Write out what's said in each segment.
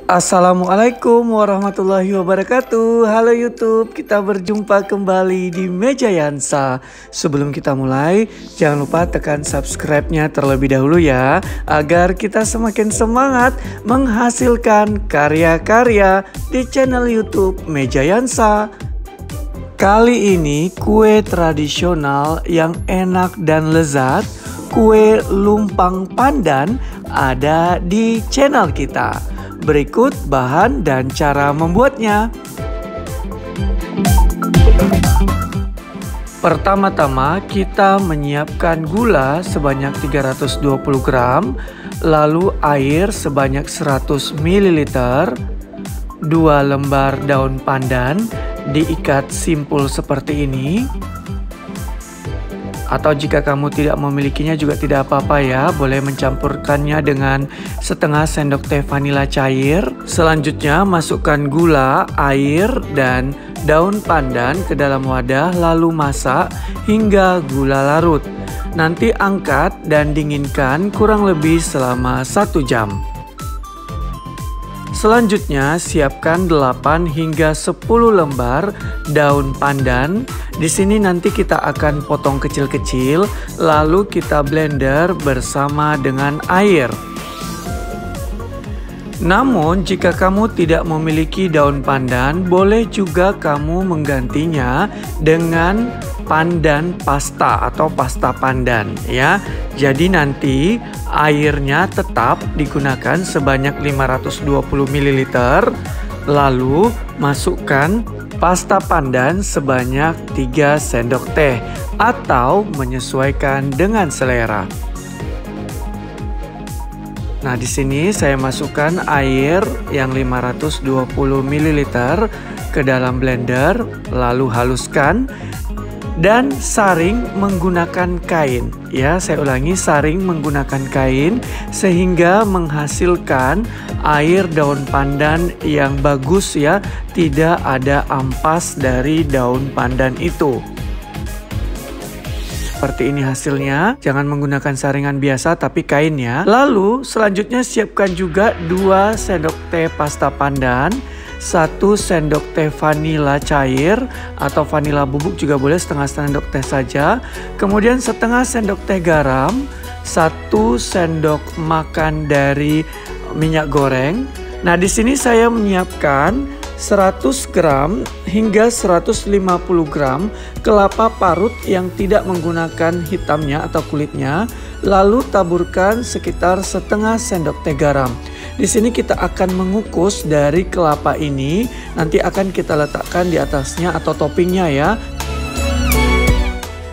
Assalamualaikum warahmatullahi wabarakatuh. Halo YouTube, kita berjumpa kembali di Meja Yansa. Sebelum kita mulai, jangan lupa tekan subscribe-nya terlebih dahulu ya, agar kita semakin semangat menghasilkan karya-karya di channel YouTube Meja Yansa. Kali ini kue tradisional yang enak dan lezat, kue lumpang pandan, ada di channel kita. Berikut bahan dan cara membuatnya. Pertama-tama kita menyiapkan gula sebanyak 320 gram, lalu air sebanyak 100 ml, 2 lembar daun pandan diikat simpul seperti ini. Atau jika kamu tidak memilikinya juga tidak apa-apa ya, boleh mencampurkannya dengan setengah sendok teh vanila cair. Selanjutnya masukkan gula, air, dan daun pandan ke dalam wadah lalu masak hingga gula larut. Nanti angkat dan dinginkan kurang lebih selama 1 jam. Selanjutnya siapkan 8 hingga 10 lembar daun pandan. Di sini nanti kita akan potong kecil-kecil, lalu kita blender bersama dengan air. Namun jika kamu tidak memiliki daun pandan, boleh juga kamu menggantinya dengan pandan pasta atau pasta pandan ya. Jadi nanti airnya tetap digunakan sebanyak 520 ml, lalu masukkan pasta pandan sebanyak 3 sendok teh atau menyesuaikan dengan selera. Nah, di sini saya masukkan air yang 520 ml ke dalam blender, lalu haluskan dan saring menggunakan kain. Ya, saya ulangi, saring menggunakan kain sehingga menghasilkan air daun pandan yang bagus ya, tidak ada ampas dari daun pandan itu. Seperti ini hasilnya. Jangan menggunakan saringan biasa tapi kain ya. Lalu selanjutnya siapkan juga 2 sendok teh pasta pandan, 1 sendok teh vanila cair atau vanila bubuk juga boleh, setengah sendok teh saja. Kemudian setengah sendok teh garam, 1 sendok makan dari minyak goreng. Nah, di sini saya menyiapkan 100 gram hingga 150 gram kelapa parut yang tidak menggunakan hitamnya atau kulitnya, lalu taburkan sekitar setengah sendok teh garam. Di sini kita akan mengukus dari kelapa ini, nanti akan kita letakkan di atasnya atau toppingnya ya,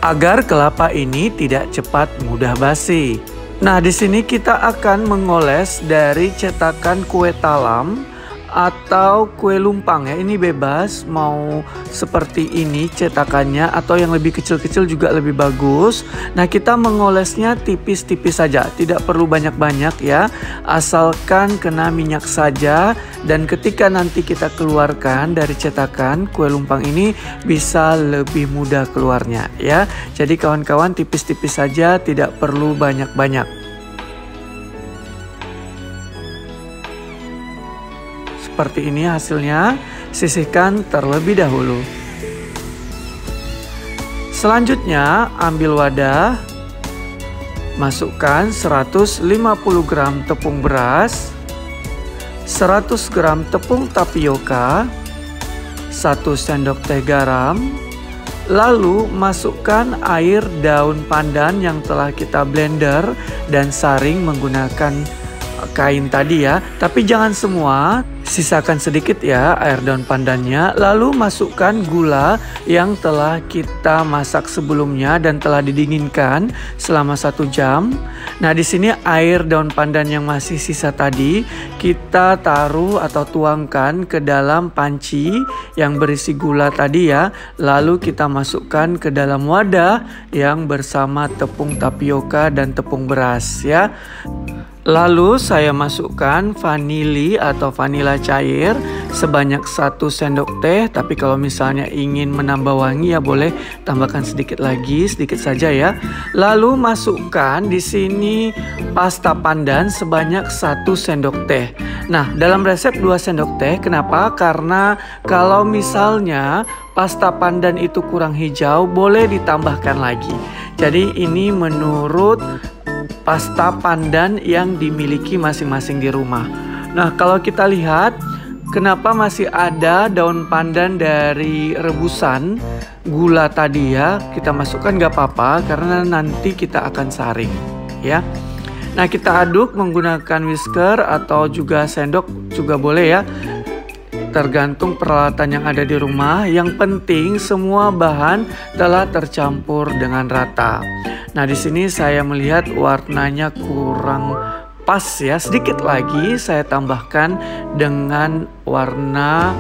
agar kelapa ini tidak cepat mudah basi. Nah, di sini kita akan mengoles dari cetakan kue talam atau kue lumpang ya, ini bebas mau seperti ini cetakannya atau yang lebih kecil-kecil juga lebih bagus. Nah, kita mengolesnya tipis-tipis saja, tidak perlu banyak-banyak ya, asalkan kena minyak saja. Dan ketika nanti kita keluarkan dari cetakan, kue lumpang ini bisa lebih mudah keluarnya ya. Jadi kawan-kawan, tipis-tipis saja, tidak perlu banyak-banyak. Seperti ini hasilnya, sisihkan terlebih dahulu. Selanjutnya ambil wadah, masukkan 150 gram tepung beras, 100 gram tepung tapioka, 1 sendok teh garam, lalu masukkan air daun pandan yang telah kita blender dan saring menggunakan kain tadi ya, tapi jangan semua, sisakan sedikit ya air daun pandannya. Lalu masukkan gula yang telah kita masak sebelumnya dan telah didinginkan selama 1 jam. Nah, di sini air daun pandan yang masih sisa tadi kita taruh atau tuangkan ke dalam panci yang berisi gula tadi ya. Lalu kita masukkan ke dalam wadah yang bersama tepung tapioka dan tepung beras ya. Lalu saya masukkan vanili atau vanila cair sebanyak 1 sendok teh. Tapi kalau misalnya ingin menambah wangi ya boleh tambahkan sedikit lagi, sedikit saja ya. Lalu masukkan di sini pasta pandan sebanyak 1 sendok teh. Nah, dalam resep 2 sendok teh. Kenapa? Karena kalau misalnya pasta pandan itu kurang hijau, boleh ditambahkan lagi. Jadi ini menurut pasta pandan yang dimiliki masing-masing di rumah. Nah, kalau kita lihat kenapa masih ada daun pandan dari rebusan gula tadi ya, kita masukkan gak apa-apa karena nanti kita akan saring ya. Nah, kita aduk menggunakan whisker atau juga sendok juga boleh ya, tergantung peralatan yang ada di rumah. Yang penting semua bahan telah tercampur dengan rata. Nah, di sini saya melihat warnanya kurang pas ya. Sedikit lagi saya tambahkan dengan warna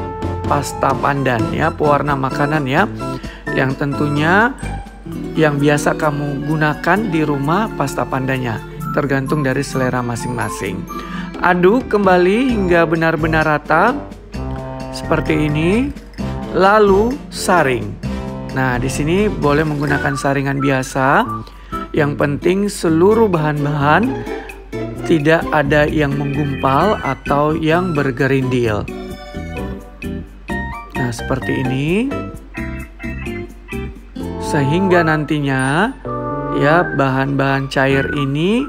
pasta pandan ya, pewarna makanan ya. Yang tentunya yang biasa kamu gunakan di rumah pasta pandannya. Tergantung dari selera masing-masing. Aduk kembali hingga benar-benar rata. Seperti ini. Lalu saring. Nah, di sini boleh menggunakan saringan biasa. Yang penting seluruh bahan-bahan tidak ada yang menggumpal atau yang bergerindil. Nah, seperti ini. Sehingga nantinya ya bahan-bahan cair ini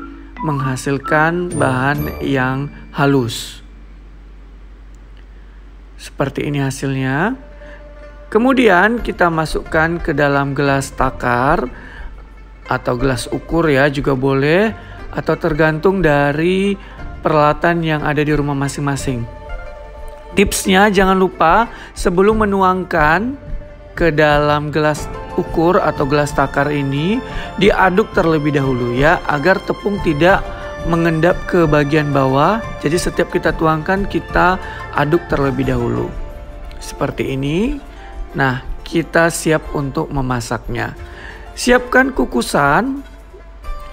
menghasilkan bahan yang halus. Seperti ini hasilnya. Kemudian kita masukkan ke dalam gelas takar atau gelas ukur ya juga boleh, atau tergantung dari peralatan yang ada di rumah masing-masing. Tipsnya jangan lupa sebelum menuangkan ke dalam gelas ukur atau gelas takar ini diaduk terlebih dahulu ya, agar tepung tidak mengendap ke bagian bawah. Jadi setiap kita tuangkan kita aduk terlebih dahulu. Seperti ini. Nah, kita siap untuk memasaknya. Siapkan kukusan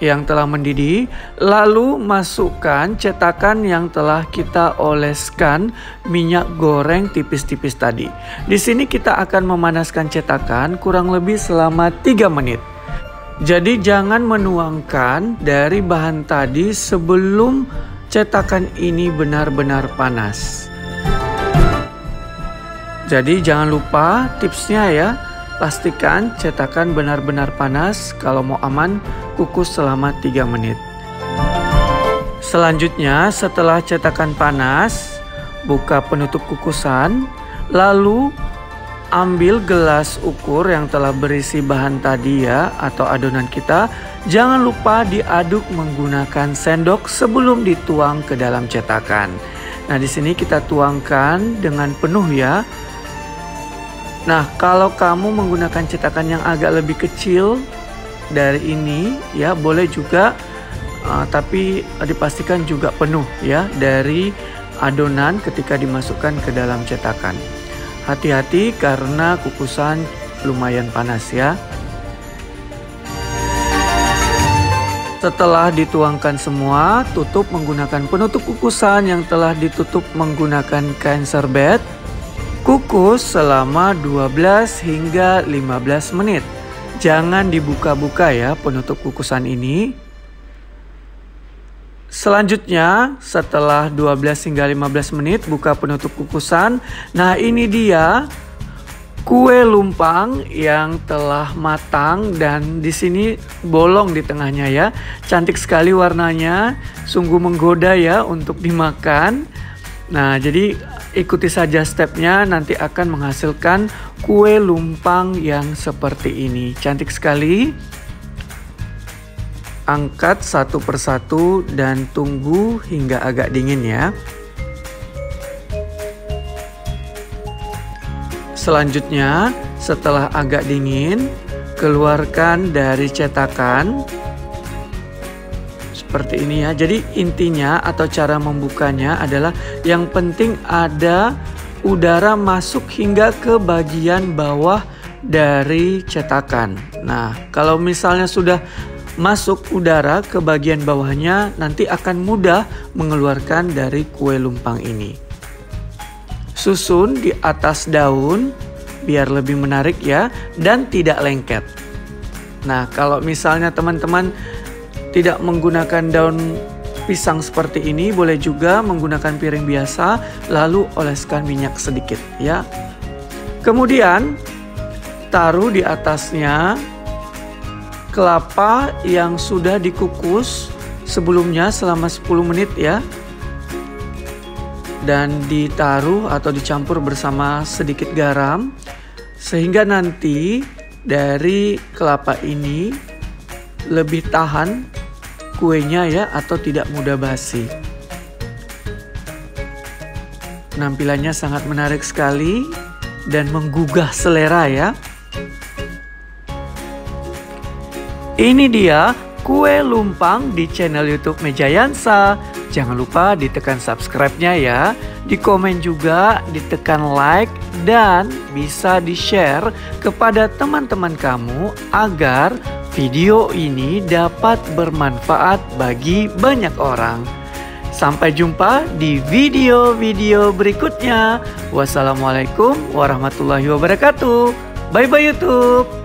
yang telah mendidih, lalu masukkan cetakan yang telah kita oleskan minyak goreng tipis-tipis tadi. Di sini kita akan memanaskan cetakan kurang lebih selama 3 menit. Jadi jangan menuangkan dari bahan tadi sebelum cetakan ini benar-benar panas. Jadi jangan lupa tipsnya ya, pastikan cetakan benar-benar panas. Kalau mau aman, kukus selama 3 menit. Selanjutnya setelah cetakan panas, buka penutup kukusan, lalu ambil gelas ukur yang telah berisi bahan tadi ya, atau adonan kita. Jangan lupa diaduk menggunakan sendok sebelum dituang ke dalam cetakan. Nah, di sini kita tuangkan dengan penuh ya. Nah, kalau kamu menggunakan cetakan yang agak lebih kecil dari ini ya boleh juga, tapi dipastikan juga penuh ya dari adonan ketika dimasukkan ke dalam cetakan. Hati-hati karena kukusan lumayan panas ya. Setelah dituangkan semua, tutup menggunakan penutup kukusan yang telah ditutup menggunakan kain serbet. Kukus selama 12 hingga 15 menit. Jangan dibuka-buka ya penutup kukusan ini. Selanjutnya setelah 12 hingga 15 menit buka penutup kukusan. Nah, ini dia kue lumpang yang telah matang dan di sini bolong di tengahnya ya. Cantik sekali warnanya, sungguh menggoda ya untuk dimakan. Nah, jadi ikuti saja stepnya, nanti akan menghasilkan kue lumpang yang seperti ini. Cantik sekali. Angkat satu persatu dan tunggu hingga agak dingin ya. Selanjutnya, setelah agak dingin, keluarkan dari cetakan. Seperti ini ya. Jadi intinya atau cara membukanya adalah yang penting ada udara masuk hingga ke bagian bawah dari cetakan. Nah, kalau misalnya sudah masuk udara ke bagian bawahnya, nanti akan mudah mengeluarkan dari kue lumpang ini. Susun di atas daun biar lebih menarik ya, dan tidak lengket. Nah, kalau misalnya teman-teman tidak menggunakan daun pisang seperti ini, boleh juga menggunakan piring biasa, lalu oleskan minyak sedikit ya. Kemudian taruh di atasnya kelapa yang sudah dikukus sebelumnya selama 10 menit ya. Dan ditaruh atau dicampur bersama sedikit garam, sehingga nanti dari kelapa ini lebih tahan kuenya ya, atau tidak mudah basi. Penampilannya sangat menarik sekali dan menggugah selera ya. Ini dia kue lumpang di channel YouTube Mejayansa. Jangan lupa ditekan subscribe-nya ya, di komen juga, ditekan like, dan bisa di-share kepada teman-teman kamu agar video ini dapat bermanfaat bagi banyak orang. Sampai jumpa di video-video berikutnya. Wassalamualaikum warahmatullahi wabarakatuh. Bye-bye YouTube.